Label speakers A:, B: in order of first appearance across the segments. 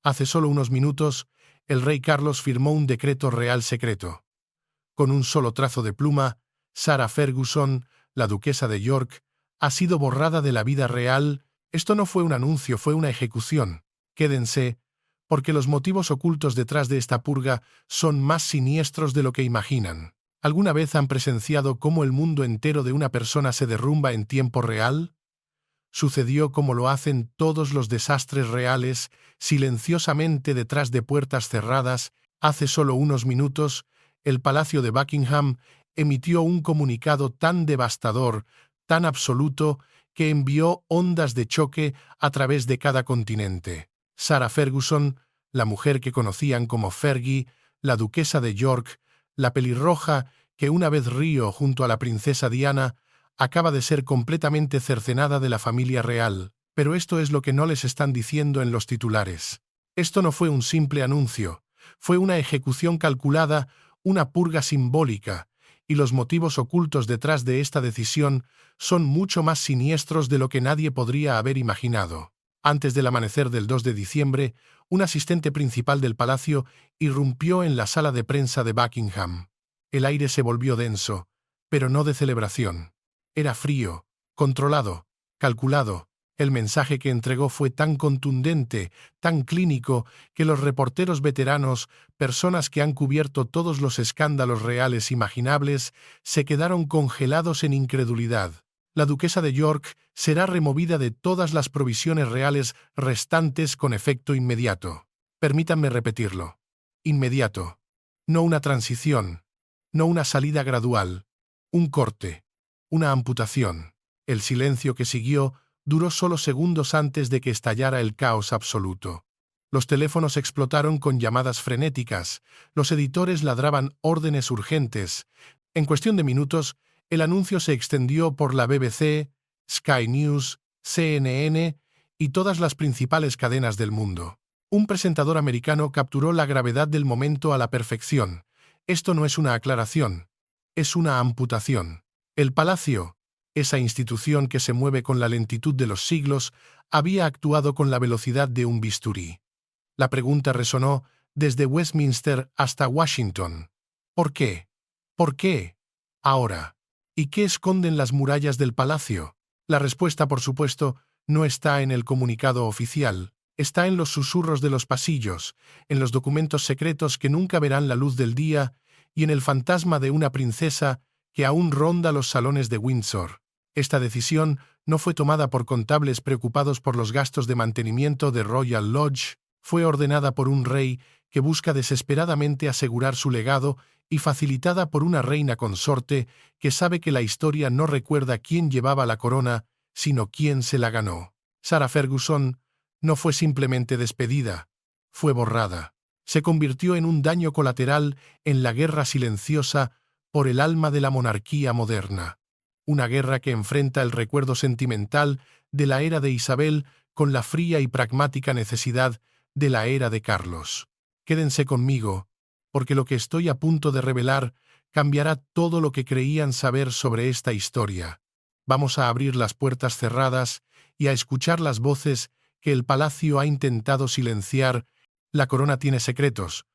A: Hace solo unos minutos, el rey Carlos firmó un decreto real secreto. Con un solo trazo de pluma, Sarah Ferguson, la duquesa de York, ha sido borrada de la vida real. Esto no fue un anuncio, fue una ejecución. Quédense, porque los motivos ocultos detrás de esta purga son más siniestros de lo que imaginan. ¿Alguna vez han presenciado cómo el mundo entero de una persona se derrumba en tiempo real? Sucedió como lo hacen todos los desastres reales, silenciosamente detrás de puertas cerradas. Hace solo unos minutos, el Palacio de Buckingham emitió un comunicado tan devastador, tan absoluto, que envió ondas de choque a través de cada continente. Sarah Ferguson, la mujer que conocían como Fergie, la duquesa de York, la pelirroja que una vez rió junto a la princesa Diana, acaba de ser completamente cercenada de la familia real. Pero esto es lo que no les están diciendo en los titulares. Esto no fue un simple anuncio, fue una ejecución calculada, una purga simbólica, y los motivos ocultos detrás de esta decisión son mucho más siniestros de lo que nadie podría haber imaginado. Antes del amanecer del 2 de diciembre, un asistente principal del palacio irrumpió en la sala de prensa de Buckingham. El aire se volvió denso, pero no de celebración. Era frío, controlado, calculado. El mensaje que entregó fue tan contundente, tan clínico, que los reporteros veteranos, personas que han cubierto todos los escándalos reales imaginables, se quedaron congelados en incredulidad. La duquesa de York será removida de todas las provisiones reales restantes con efecto inmediato. Permítanme repetirlo. Inmediato. No una transición. No una salida gradual. Un corte. Una amputación. El silencio que siguió duró solo segundos antes de que estallara el caos absoluto. Los teléfonos explotaron con llamadas frenéticas, los editores ladraban órdenes urgentes. En cuestión de minutos, el anuncio se extendió por la BBC, Sky News, CNN y todas las principales cadenas del mundo. Un presentador americano capturó la gravedad del momento a la perfección. Esto no es una aclaración, es una amputación. El palacio, esa institución que se mueve con la lentitud de los siglos, había actuado con la velocidad de un bisturí. La pregunta resonó desde Westminster hasta Washington. ¿Por qué? ¿Por qué? Ahora. ¿Y qué esconden las murallas del palacio? La respuesta, por supuesto, no está en el comunicado oficial. Está en los susurros de los pasillos, en los documentos secretos que nunca verán la luz del día y en el fantasma de una princesa que aún ronda los salones de Windsor. Esta decisión no fue tomada por contables preocupados por los gastos de mantenimiento de Royal Lodge, fue ordenada por un rey que busca desesperadamente asegurar su legado y facilitada por una reina consorte que sabe que la historia no recuerda quién llevaba la corona, sino quién se la ganó. Sarah Ferguson no fue simplemente despedida, fue borrada. Se convirtió en un daño colateral en la guerra silenciosa por el alma de la monarquía moderna. Una guerra que enfrenta el recuerdo sentimental de la era de Isabel con la fría y pragmática necesidad de la era de Carlos. Quédense conmigo, porque lo que estoy a punto de revelar cambiará todo lo que creían saber sobre esta historia. Vamos a abrir las puertas cerradas y a escuchar las voces que el palacio ha intentado silenciar. La corona tiene secretos.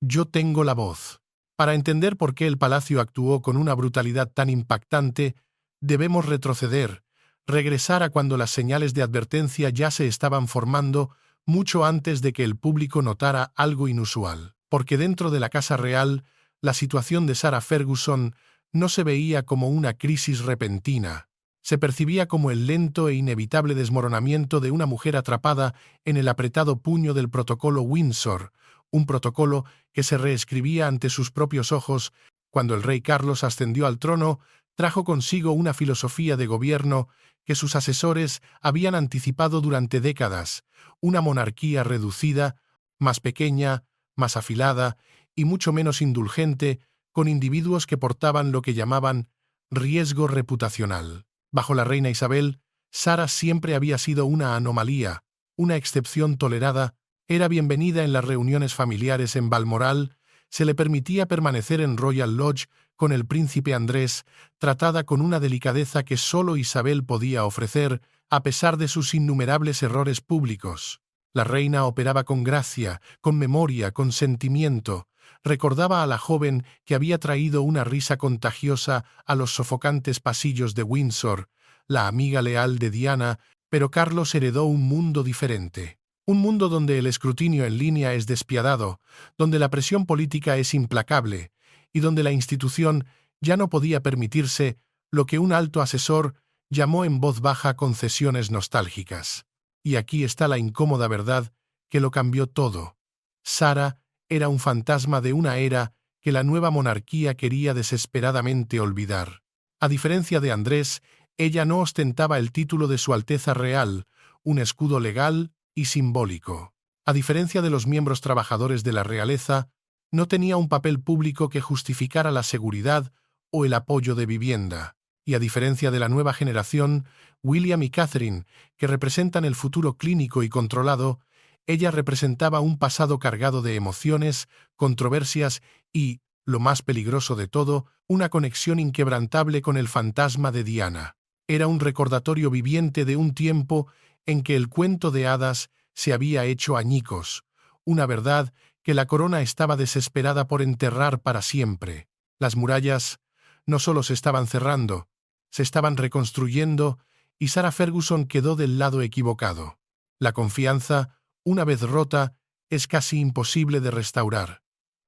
A: Yo tengo la voz. Para entender por qué el palacio actuó con una brutalidad tan impactante, debemos retroceder, regresar a cuando las señales de advertencia ya se estaban formando mucho antes de que el público notara algo inusual. Porque dentro de la Casa Real, la situación de Sarah Ferguson no se veía como una crisis repentina. Se percibía como el lento e inevitable desmoronamiento de una mujer atrapada en el apretado puño del protocolo Windsor, un protocolo que se reescribía ante sus propios ojos. Cuando el rey Carlos ascendió al trono, trajo consigo una filosofía de gobierno que sus asesores habían anticipado durante décadas, una monarquía reducida, más pequeña, más afilada y mucho menos indulgente, con individuos que portaban lo que llamaban riesgo reputacional. Bajo la reina Isabel, Sarah siempre había sido una anomalía, una excepción tolerada, era bienvenida en las reuniones familiares en Balmoral, se le permitía permanecer en Royal Lodge con el príncipe Andrés, tratada con una delicadeza que solo Isabel podía ofrecer, a pesar de sus innumerables errores públicos. La reina operaba con gracia, con memoria, con sentimiento. Recordaba a la joven que había traído una risa contagiosa a los sofocantes pasillos de Windsor, la amiga leal de Diana, pero Carlos heredó un mundo diferente. Un mundo donde el escrutinio en línea es despiadado, donde la presión política es implacable, y donde la institución ya no podía permitirse lo que un alto asesor llamó en voz baja concesiones nostálgicas. Y aquí está la incómoda verdad que lo cambió todo. Sara era un fantasma de una era que la nueva monarquía quería desesperadamente olvidar. A diferencia de Andrés, ella no ostentaba el título de Su Alteza Real, un escudo legal y simbólico. A diferencia de los miembros trabajadores de la realeza, no tenía un papel público que justificara la seguridad o el apoyo de vivienda. Y a diferencia de la nueva generación, William y Catherine, que representan el futuro clínico y controlado, ella representaba un pasado cargado de emociones, controversias y, lo más peligroso de todo, una conexión inquebrantable con el fantasma de Diana. Era un recordatorio viviente de un tiempo en que el cuento de hadas se había hecho añicos, una verdad que la corona estaba desesperada por enterrar para siempre. Las murallas no solo se estaban cerrando, se estaban reconstruyendo y Sarah Ferguson quedó del lado equivocado. La confianza, una vez rota, es casi imposible de restaurar.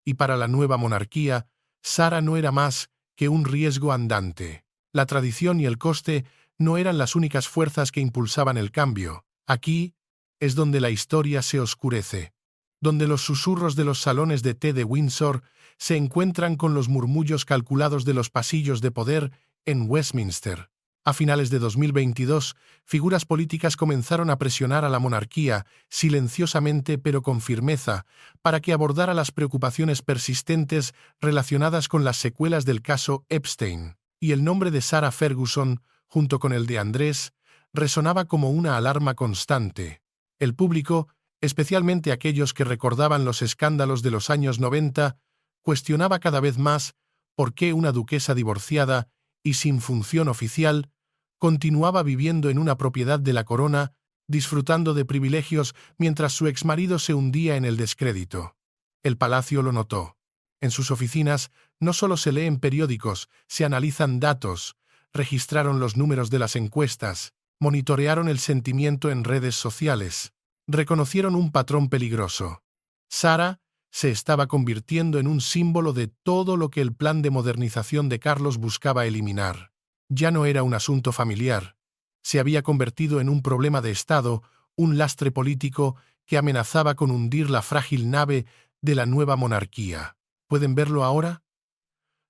A: Y para la nueva monarquía, Sarah no era más que un riesgo andante. La tradición y el coste no eran las únicas fuerzas que impulsaban el cambio. Aquí es donde la historia se oscurece, donde los susurros de los salones de té de Windsor se encuentran con los murmullos calculados de los pasillos de poder en Westminster. A finales de 2022, figuras políticas comenzaron a presionar a la monarquía, silenciosamente pero con firmeza, para que abordara las preocupaciones persistentes relacionadas con las secuelas del caso Epstein. Y el nombre de Sarah Ferguson, junto con el de Andrés, resonaba como una alarma constante. El público, especialmente aquellos que recordaban los escándalos de los años 90, cuestionaba cada vez más por qué una duquesa divorciada y sin función oficial continuaba viviendo en una propiedad de la corona, disfrutando de privilegios mientras su exmarido se hundía en el descrédito. El palacio lo notó. En sus oficinas no solo se leen periódicos, se analizan datos, registraron los números de las encuestas, monitorearon el sentimiento en redes sociales. Reconocieron un patrón peligroso. Sarah se estaba convirtiendo en un símbolo de todo lo que el plan de modernización de Carlos buscaba eliminar. Ya no era un asunto familiar. Se había convertido en un problema de Estado, un lastre político que amenazaba con hundir la frágil nave de la nueva monarquía. ¿Pueden verlo ahora?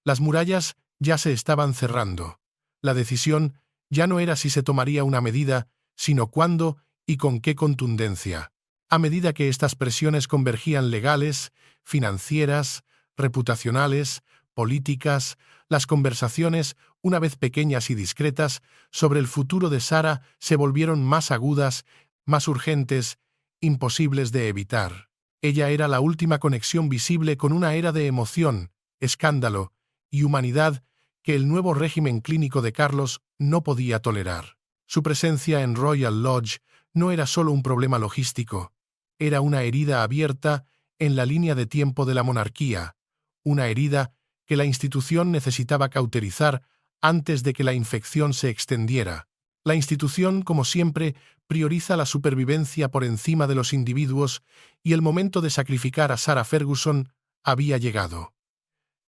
A: Las murallas ya se estaban cerrando. La decisión ya no era si se tomaría una medida, sino cuándo y con qué contundencia. A medida que estas presiones convergían legales, financieras, reputacionales, políticas, las conversaciones, una vez pequeñas y discretas, sobre el futuro de Sarah se volvieron más agudas, más urgentes, imposibles de evitar. Ella era la última conexión visible con una era de emoción, escándalo y humanidad que el nuevo régimen clínico de Carlos no podía tolerar. Su presencia en Royal Lodge no era solo un problema logístico, era una herida abierta en la línea de tiempo de la monarquía, una herida que la institución necesitaba cauterizar antes de que la infección se extendiera. La institución, como siempre, prioriza la supervivencia por encima de los individuos y el momento de sacrificar a Sarah Ferguson había llegado.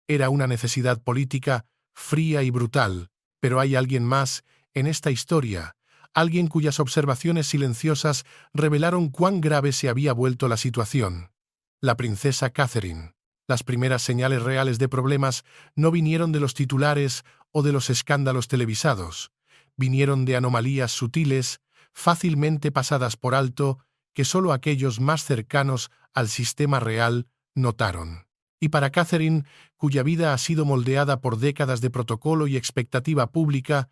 A: Era una necesidad política fría y brutal, pero hay alguien más en esta historia, alguien cuyas observaciones silenciosas revelaron cuán grave se había vuelto la situación. La princesa Catherine. Las primeras señales reales de problemas no vinieron de los titulares o de los escándalos televisados, vinieron de anomalías sutiles, fácilmente pasadas por alto, que solo aquellos más cercanos al sistema real notaron. Y para Catherine, cuya vida ha sido moldeada por décadas de protocolo y expectativa pública,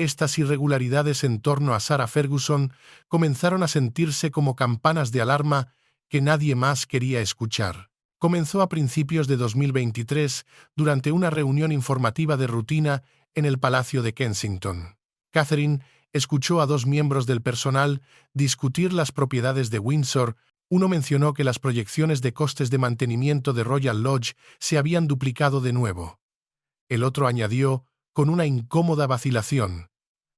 A: estas irregularidades en torno a Sarah Ferguson comenzaron a sentirse como campanas de alarma que nadie más quería escuchar. Comenzó a principios de 2023 durante una reunión informativa de rutina en el Palacio de Kensington. Catherine Escuchó a dos miembros del personal discutir las propiedades de Windsor. Uno mencionó que las proyecciones de costes de mantenimiento de Royal Lodge se habían duplicado de nuevo. El otro añadió, con una incómoda vacilación: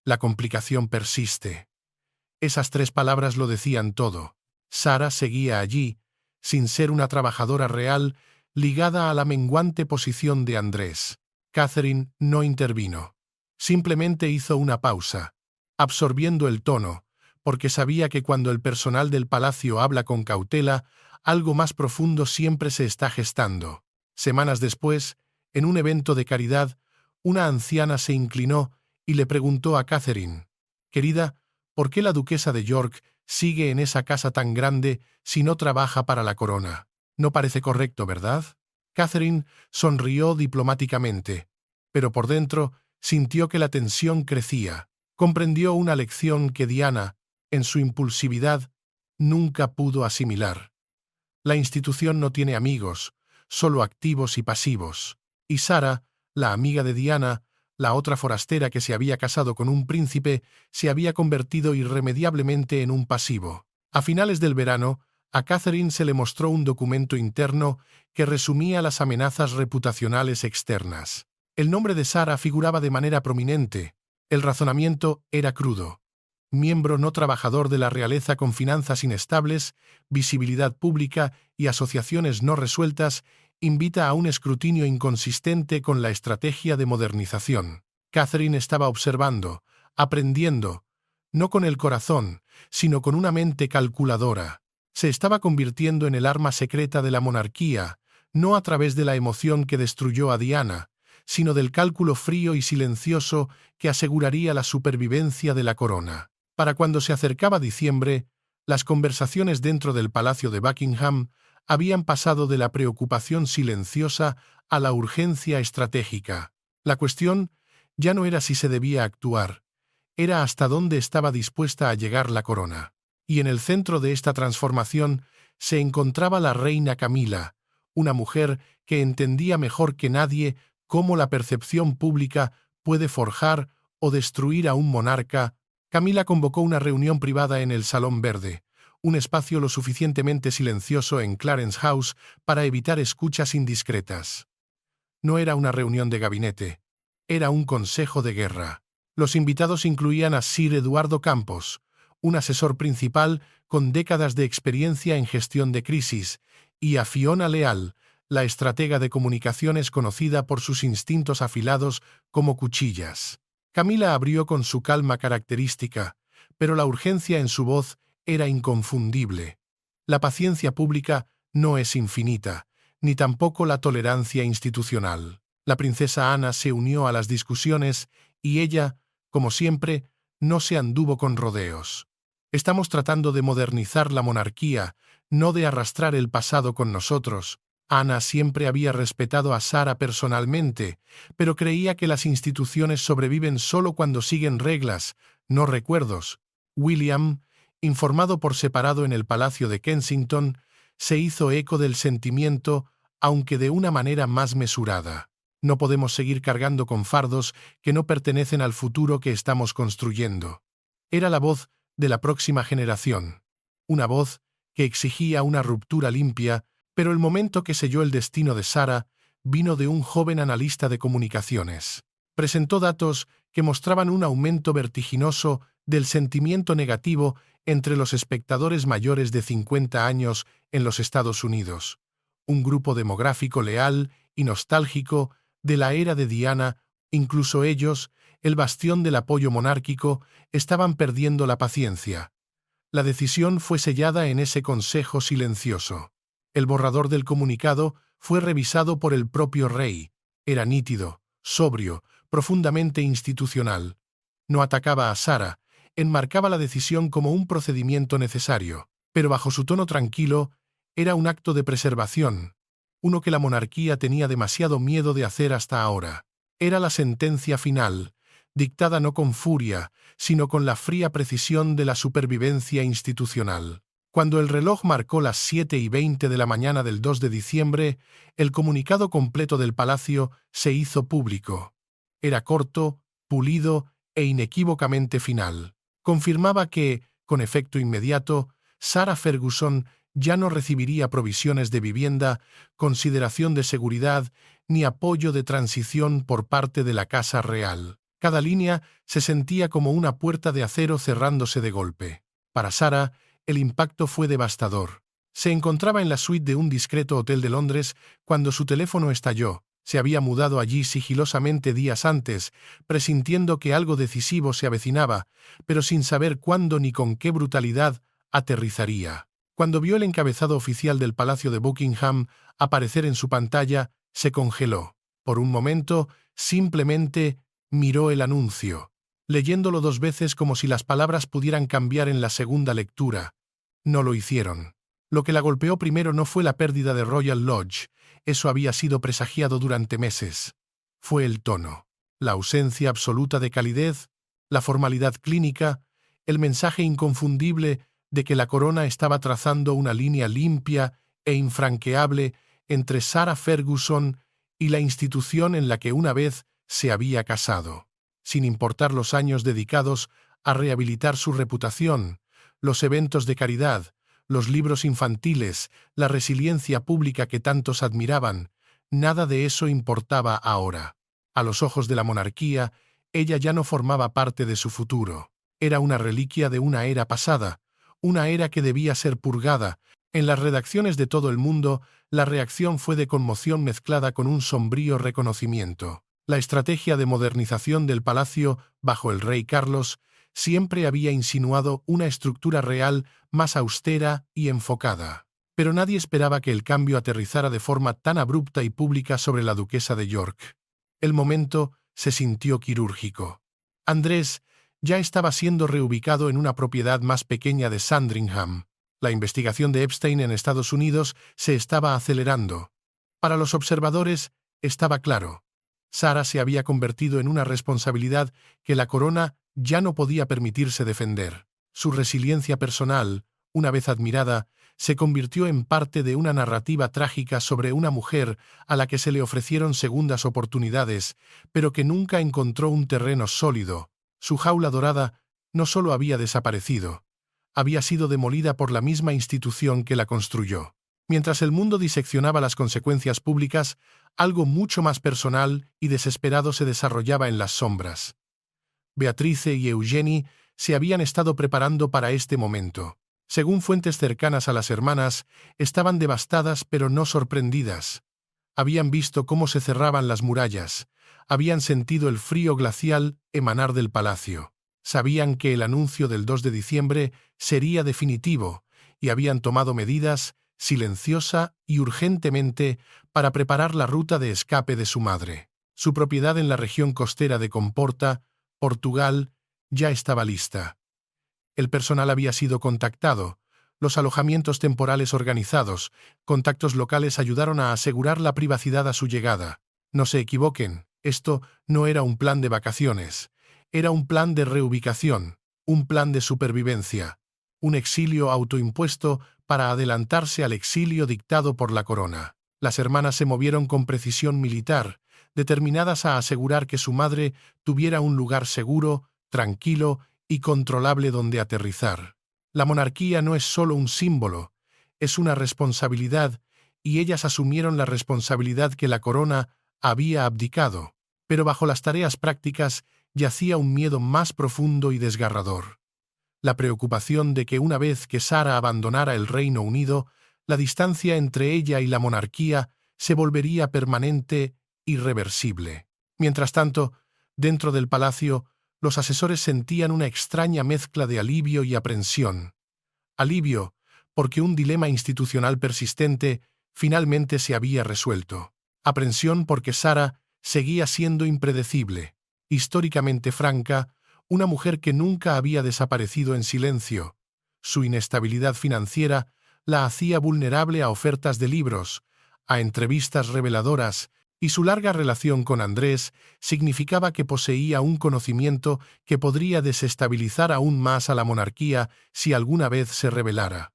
A: la complicación persiste. Esas tres palabras lo decían todo. Sarah seguía allí, sin ser una trabajadora real, ligada a la menguante posición de Andrés. Catherine no intervino. Simplemente hizo una pausa, absorbiendo el tono, porque sabía que cuando el personal del palacio habla con cautela, algo más profundo siempre se está gestando. Semanas después, en un evento de caridad, una anciana se inclinó y le preguntó a Catherine: «Querida, ¿por qué la duquesa de York sigue en esa casa tan grande si no trabaja para la corona? No parece correcto, ¿verdad?». Catherine sonrió diplomáticamente, pero por dentro sintió que la tensión crecía. Comprendió una lección que Diana, en su impulsividad, nunca pudo asimilar. La institución no tiene amigos, solo activos y pasivos. Y Sarah, la amiga de Diana, la otra forastera que se había casado con un príncipe, se había convertido irremediablemente en un pasivo. A finales del verano, a Catherine se le mostró un documento interno que resumía las amenazas reputacionales externas. El nombre de Sarah figuraba de manera prominente. El razonamiento era crudo. Miembro no trabajador de la realeza con finanzas inestables, visibilidad pública y asociaciones no resueltas, invita a un escrutinio inconsistente con la estrategia de modernización. Catherine estaba observando, aprendiendo, no con el corazón, sino con una mente calculadora. Se estaba convirtiendo en el arma secreta de la monarquía, no a través de la emoción que destruyó a Diana, sino del cálculo frío y silencioso que aseguraría la supervivencia de la corona. Para cuando se acercaba diciembre, las conversaciones dentro del Palacio de Buckingham habían pasado de la preocupación silenciosa a la urgencia estratégica. La cuestión ya no era si se debía actuar, era hasta dónde estaba dispuesta a llegar la corona. Y en el centro de esta transformación se encontraba la reina Camila, una mujer que entendía mejor que nadie cómo la percepción pública puede forjar o destruir a un monarca. Camila convocó una reunión privada en el Salón Verde, un espacio lo suficientemente silencioso en Clarence House para evitar escuchas indiscretas. No era una reunión de gabinete, era un consejo de guerra. Los invitados incluían a Sir Eduardo Campos, un asesor principal con décadas de experiencia en gestión de crisis, y a Fiona Leal, la estratega de comunicaciones conocida por sus instintos afilados como cuchillas. Camila abrió con su calma característica, pero la urgencia en su voz era inconfundible. La paciencia pública no es infinita, ni tampoco la tolerancia institucional. La princesa Ana se unió a las discusiones y ella, como siempre, no se anduvo con rodeos. Estamos tratando de modernizar la monarquía, no de arrastrar el pasado con nosotros. Ana siempre había respetado a Sarah personalmente, pero creía que las instituciones sobreviven solo cuando siguen reglas, no recuerdos. William, informado por separado en el Palacio de Kensington, se hizo eco del sentimiento, aunque de una manera más mesurada. No podemos seguir cargando con fardos que no pertenecen al futuro que estamos construyendo. Era la voz de la próxima generación. Una voz que exigía una ruptura limpia, pero el momento que selló el destino de Sarah vino de un joven analista de comunicaciones. Presentó datos que mostraban un aumento vertiginoso del sentimiento negativo entre los espectadores mayores de 50 años en los Estados Unidos. Un grupo demográfico leal y nostálgico de la era de Diana, incluso ellos, el bastión del apoyo monárquico, estaban perdiendo la paciencia. La decisión fue sellada en ese consejo silencioso. El borrador del comunicado fue revisado por el propio rey. Era nítido, sobrio, profundamente institucional. No atacaba a Sarah, enmarcaba la decisión como un procedimiento necesario, pero bajo su tono tranquilo era un acto de preservación, uno que la monarquía tenía demasiado miedo de hacer hasta ahora. Era la sentencia final, dictada no con furia, sino con la fría precisión de la supervivencia institucional. Cuando el reloj marcó las 7:20 de la mañana del 2 de diciembre, el comunicado completo del palacio se hizo público. Era corto, pulido e inequívocamente final. Confirmaba que, con efecto inmediato, Sarah Ferguson ya no recibiría provisiones de vivienda, consideración de seguridad ni apoyo de transición por parte de la Casa Real. Cada línea se sentía como una puerta de acero cerrándose de golpe. Para Sarah, el impacto fue devastador. Se encontraba en la suite de un discreto hotel de Londres cuando su teléfono estalló. Se había mudado allí sigilosamente días antes, presintiendo que algo decisivo se avecinaba, pero sin saber cuándo ni con qué brutalidad aterrizaría. Cuando vio el encabezado oficial del Palacio de Buckingham aparecer en su pantalla, se congeló. Por un momento, simplemente miró el anuncio, leyéndolo 2 veces como si las palabras pudieran cambiar en la segunda lectura. No lo hicieron. Lo que la golpeó primero no fue la pérdida de Royal Lodge, eso había sido presagiado durante meses. Fue el tono, la ausencia absoluta de calidez, la formalidad clínica, el mensaje inconfundible de que la corona estaba trazando una línea limpia e infranqueable entre Sarah Ferguson y la institución en la que una vez se había casado, sin importar los años dedicados a rehabilitar su reputación, los eventos de caridad, los libros infantiles, la resiliencia pública que tantos admiraban. Nada de eso importaba ahora. A los ojos de la monarquía, ella ya no formaba parte de su futuro. Era una reliquia de una era pasada, una era que debía ser purgada. En las redacciones de todo el mundo, la reacción fue de conmoción mezclada con un sombrío reconocimiento. La estrategia de modernización del palacio bajo el rey Carlos siempre había insinuado una estructura real más austera y enfocada. Pero nadie esperaba que el cambio aterrizara de forma tan abrupta y pública sobre la duquesa de York. El momento se sintió quirúrgico. Andrés ya estaba siendo reubicado en una propiedad más pequeña de Sandringham. La investigación de Epstein en Estados Unidos se estaba acelerando. Para los observadores estaba claro. Sarah se había convertido en una responsabilidad que la corona ya no podía permitirse defender. Su resiliencia personal, una vez admirada, se convirtió en parte de una narrativa trágica sobre una mujer a la que se le ofrecieron segundas oportunidades, pero que nunca encontró un terreno sólido. Su jaula dorada no solo había desaparecido, había sido demolida por la misma institución que la construyó. Mientras el mundo diseccionaba las consecuencias públicas, algo mucho más personal y desesperado se desarrollaba en las sombras. Beatrice y Eugenie se habían estado preparando para este momento. Según fuentes cercanas a las hermanas, estaban devastadas pero no sorprendidas. Habían visto cómo se cerraban las murallas, habían sentido el frío glacial emanar del palacio. Sabían que el anuncio del 2 de diciembre sería definitivo y habían tomado medidas, silenciosa y urgentemente, para preparar la ruta de escape de su madre. Su propiedad en la región costera de Comporta, Portugal, ya estaba lista. El personal había sido contactado, los alojamientos temporales organizados, contactos locales ayudaron a asegurar la privacidad a su llegada. No se equivoquen, esto no era un plan de vacaciones, era un plan de reubicación, un plan de supervivencia, un exilio autoimpuesto para adelantarse al exilio dictado por la corona. Las hermanas se movieron con precisión militar, determinadas a asegurar que su madre tuviera un lugar seguro, tranquilo y controlable donde aterrizar. La monarquía no es solo un símbolo, es una responsabilidad, y ellas asumieron la responsabilidad que la corona había abdicado, pero bajo las tareas prácticas yacía un miedo más profundo y desgarrador. La preocupación de que una vez que Sarah abandonara el Reino Unido, la distancia entre ella y la monarquía se volvería permanente, irreversible. Mientras tanto, dentro del palacio, los asesores sentían una extraña mezcla de alivio y aprensión. Alivio, porque un dilema institucional persistente finalmente se había resuelto. Aprensión porque Sarah seguía siendo impredecible, históricamente franca, una mujer que nunca había desaparecido en silencio. Su inestabilidad financiera la hacía vulnerable a ofertas de libros, a entrevistas reveladoras, y su larga relación con Andrés significaba que poseía un conocimiento que podría desestabilizar aún más a la monarquía si alguna vez se rebelara.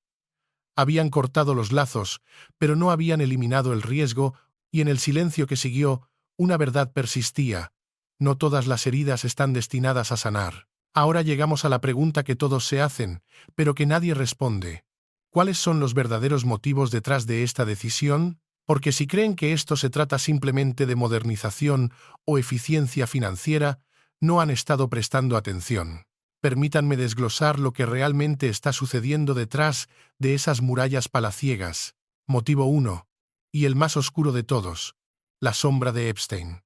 A: Habían cortado los lazos, pero no habían eliminado el riesgo, y en el silencio que siguió, una verdad persistía. No todas las heridas están destinadas a sanar. Ahora llegamos a la pregunta que todos se hacen, pero que nadie responde. ¿Cuáles son los verdaderos motivos detrás de esta decisión? Porque si creen que esto se trata simplemente de modernización o eficiencia financiera, no han estado prestando atención. Permítanme desglosar lo que realmente está sucediendo detrás de esas murallas palaciegas. Motivo 1. Y el más oscuro de todos. La sombra de Epstein.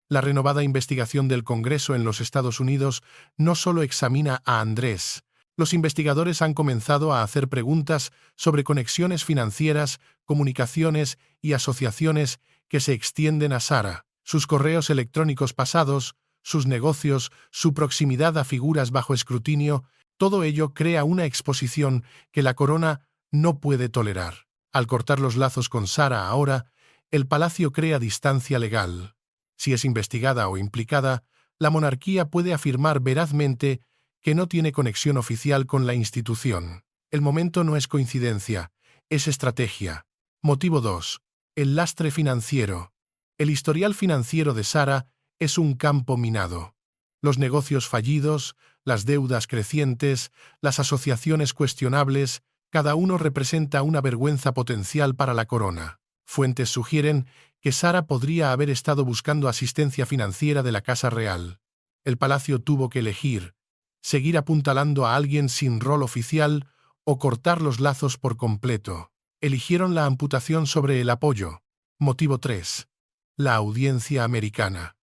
A: La renovada investigación del Congreso en los Estados Unidos no solo examina a Andrés. Los investigadores han comenzado a hacer preguntas sobre conexiones financieras, comunicaciones y asociaciones que se extienden a Sara, sus correos electrónicos pasados, sus negocios, su proximidad a figuras bajo escrutinio. Todo ello crea una exposición que la corona no puede tolerar. Al cortar los lazos con Sara ahora, el palacio crea distancia legal. Si es investigada o implicada, la monarquía puede afirmar verazmente que no tiene conexión oficial con la institución. El momento no es coincidencia, es estrategia. Motivo 2. El lastre financiero. El historial financiero de Sara es un campo minado. Los negocios fallidos, las deudas crecientes, las asociaciones cuestionables, cada uno representa una vergüenza potencial para la corona. Fuentes sugieren que Sara podría haber estado buscando asistencia financiera de la Casa Real. El palacio tuvo que elegir: seguir apuntalando a alguien sin rol oficial o cortar los lazos por completo. Eligieron la amputación sobre el apoyo. Motivo 3. La audiencia americana.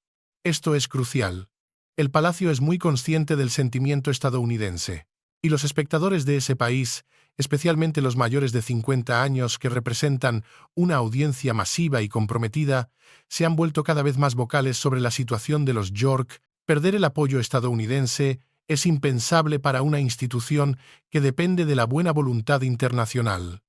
A: Esto es crucial. El palacio es muy consciente del sentimiento estadounidense, y los espectadores de ese país, especialmente los mayores de 50 años que representan una audiencia masiva y comprometida, se han vuelto cada vez más vocales sobre la situación de los York. Perder el apoyo estadounidense es impensable para una institución que depende de la buena voluntad internacional.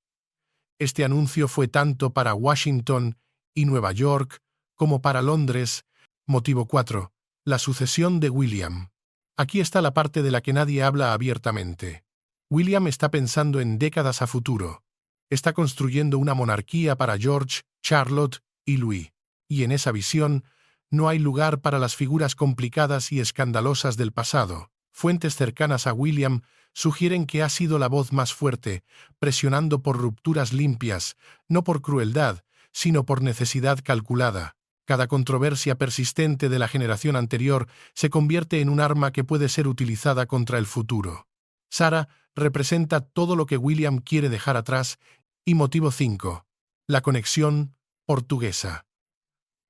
A: Este anuncio fue tanto para Washington y Nueva York como para Londres. Motivo 4. La sucesión de William. Aquí está la parte de la que nadie habla abiertamente. William está pensando en décadas a futuro. Está construyendo una monarquía para George, Charlotte y Louis. Y en esa visión no hay lugar para las figuras complicadas y escandalosas del pasado. Fuentes cercanas a William sugieren que ha sido la voz más fuerte, presionando por rupturas limpias, no por crueldad, sino por necesidad calculada. Cada controversia persistente de la generación anterior se convierte en un arma que puede ser utilizada contra el futuro. Sara representa todo lo que William quiere dejar atrás. Y motivo 5. La conexión portuguesa.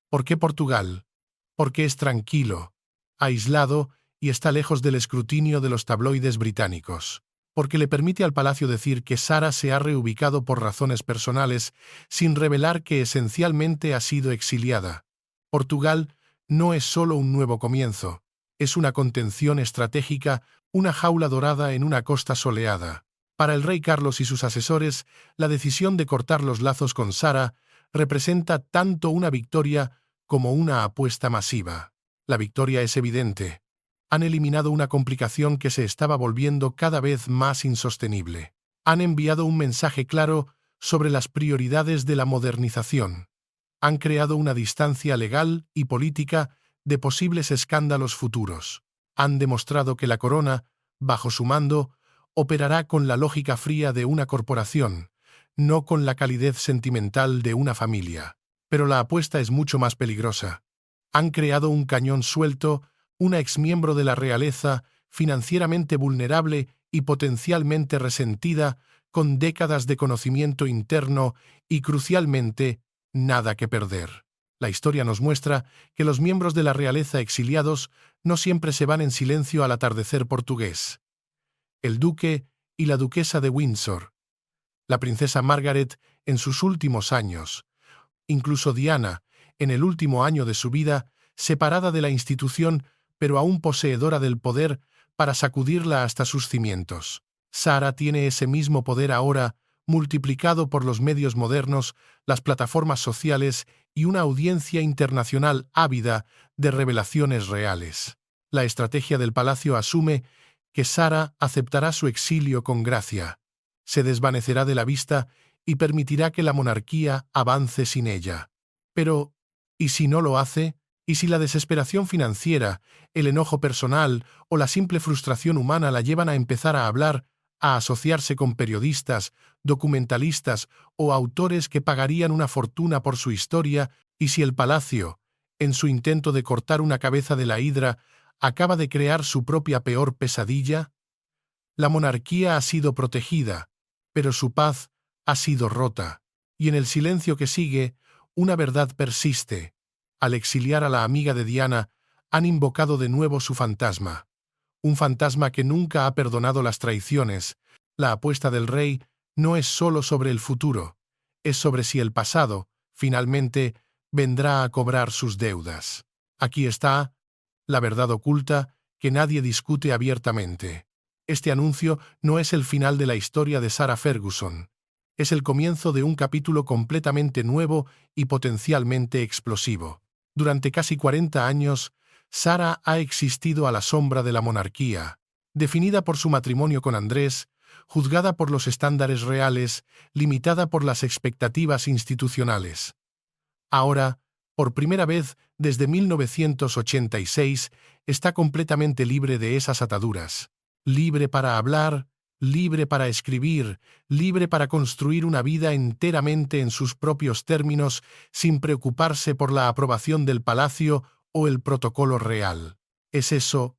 A: ¿Por qué Portugal? Porque es tranquilo, aislado y está lejos del escrutinio de los tabloides británicos. Porque le permite al palacio decir que Sara se ha reubicado por razones personales, sin revelar que esencialmente ha sido exiliada. Portugal no es solo un nuevo comienzo, es una contención estratégica, una jaula dorada en una costa soleada. Para el rey Carlos y sus asesores, la decisión de cortar los lazos con Sara representa tanto una victoria como una apuesta masiva. La victoria es evidente. Han eliminado una complicación que se estaba volviendo cada vez más insostenible. Han enviado un mensaje claro sobre las prioridades de la modernización. Han creado una distancia legal y política de posibles escándalos futuros. Han demostrado que la corona, bajo su mando, operará con la lógica fría de una corporación, no con la calidez sentimental de una familia. Pero la apuesta es mucho más peligrosa. Han creado un cañón suelto, una exmiembro de la realeza, financieramente vulnerable y potencialmente resentida, con décadas de conocimiento interno y, crucialmente, nada que perder. La historia nos muestra que los miembros de la realeza exiliados no siempre se van en silencio al atardecer portugués. El duque y la duquesa de Windsor, la princesa Margaret en sus últimos años, incluso Diana, en el último año de su vida, separada de la institución, pero aún poseedora del poder para sacudirla hasta sus cimientos. Sara tiene ese mismo poder ahora, multiplicado por los medios modernos, las plataformas sociales y una audiencia internacional ávida de revelaciones reales. La estrategia del palacio asume que Sara aceptará su exilio con gracia, se desvanecerá de la vista y permitirá que la monarquía avance sin ella. Pero, ¿y si no lo hace? Y si la desesperación financiera, el enojo personal o la simple frustración humana la llevan a empezar a hablar, a asociarse con periodistas, documentalistas o autores que pagarían una fortuna por su historia, y si el palacio, en su intento de cortar una cabeza de la hidra, acaba de crear su propia peor pesadilla, la monarquía ha sido protegida, pero su paz ha sido rota, y en el silencio que sigue, una verdad persiste. Al exiliar a la amiga de Diana, han invocado de nuevo su fantasma. Un fantasma que nunca ha perdonado las traiciones. La apuesta del rey no es solo sobre el futuro, es sobre si el pasado, finalmente, vendrá a cobrar sus deudas. Aquí está la verdad oculta que nadie discute abiertamente. Este anuncio no es el final de la historia de Sarah Ferguson. Es el comienzo de un capítulo completamente nuevo y potencialmente explosivo. Durante casi 40 años, Sarah ha existido a la sombra de la monarquía, definida por su matrimonio con Andrés, juzgada por los estándares reales, limitada por las expectativas institucionales. Ahora, por primera vez desde 1986, está completamente libre de esas ataduras. Libre para hablar, libre para escribir, libre para construir una vida enteramente en sus propios términos, sin preocuparse por la aprobación del palacio o el protocolo real. ¿Es eso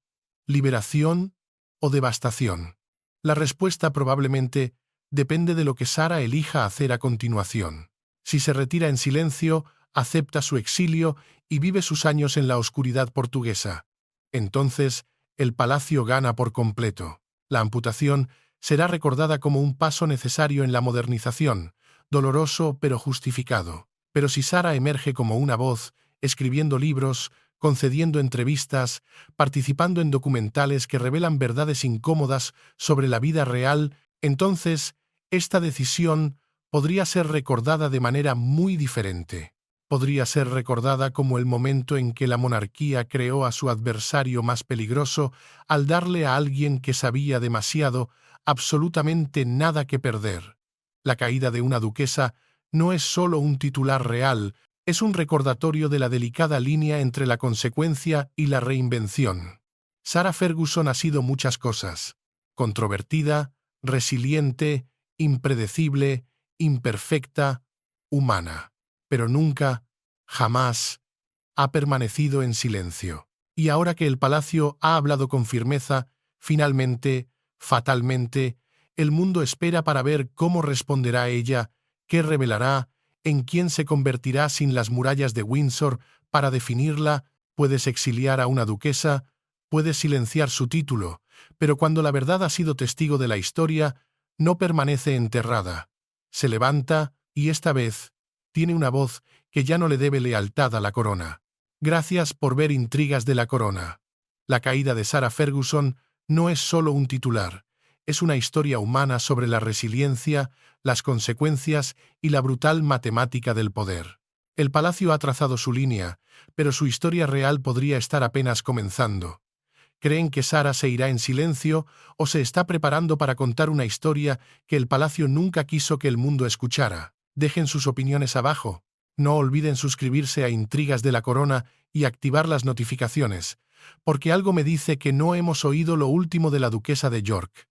A: liberación o devastación? La respuesta probablemente depende de lo que Sarah elija hacer a continuación. Si se retira en silencio, acepta su exilio y vive sus años en la oscuridad portuguesa. Entonces, el palacio gana por completo. La amputación será recordada como un paso necesario en la modernización, doloroso pero justificado. Pero si Sarah emerge como una voz, escribiendo libros, concediendo entrevistas, participando en documentales que revelan verdades incómodas sobre la vida real, entonces esta decisión podría ser recordada de manera muy diferente. Podría ser recordada como el momento en que la monarquía creó a su adversario más peligroso al darle a alguien que sabía demasiado, absolutamente nada que perder. La caída de una duquesa no es solo un titular real, es un recordatorio de la delicada línea entre la consecuencia y la reinvención. Sarah Ferguson ha sido muchas cosas: controvertida, resiliente, impredecible, imperfecta, humana. Pero nunca, jamás, ha permanecido en silencio. Y ahora que el palacio ha hablado con firmeza, finalmente, fatalmente, el mundo espera para ver cómo responderá ella, qué revelará, en quién se convertirá sin las murallas de Windsor para definirla. Puedes exiliar a una duquesa, puedes silenciar su título, pero cuando la verdad ha sido testigo de la historia, no permanece enterrada. Se levanta y esta vez tiene una voz que ya no le debe lealtad a la corona. Gracias por ver Intrigas de la Corona. La caída de Sarah Ferguson no es solo un titular, es una historia humana sobre la resiliencia, las consecuencias y la brutal matemática del poder. El palacio ha trazado su línea, pero su historia real podría estar apenas comenzando. ¿Creen que Sarah se irá en silencio o se está preparando para contar una historia que el palacio nunca quiso que el mundo escuchara? Dejen sus opiniones abajo. No olviden suscribirse a Intrigas de la Corona y activar las notificaciones, porque algo me dice que no hemos oído lo último de la duquesa de York.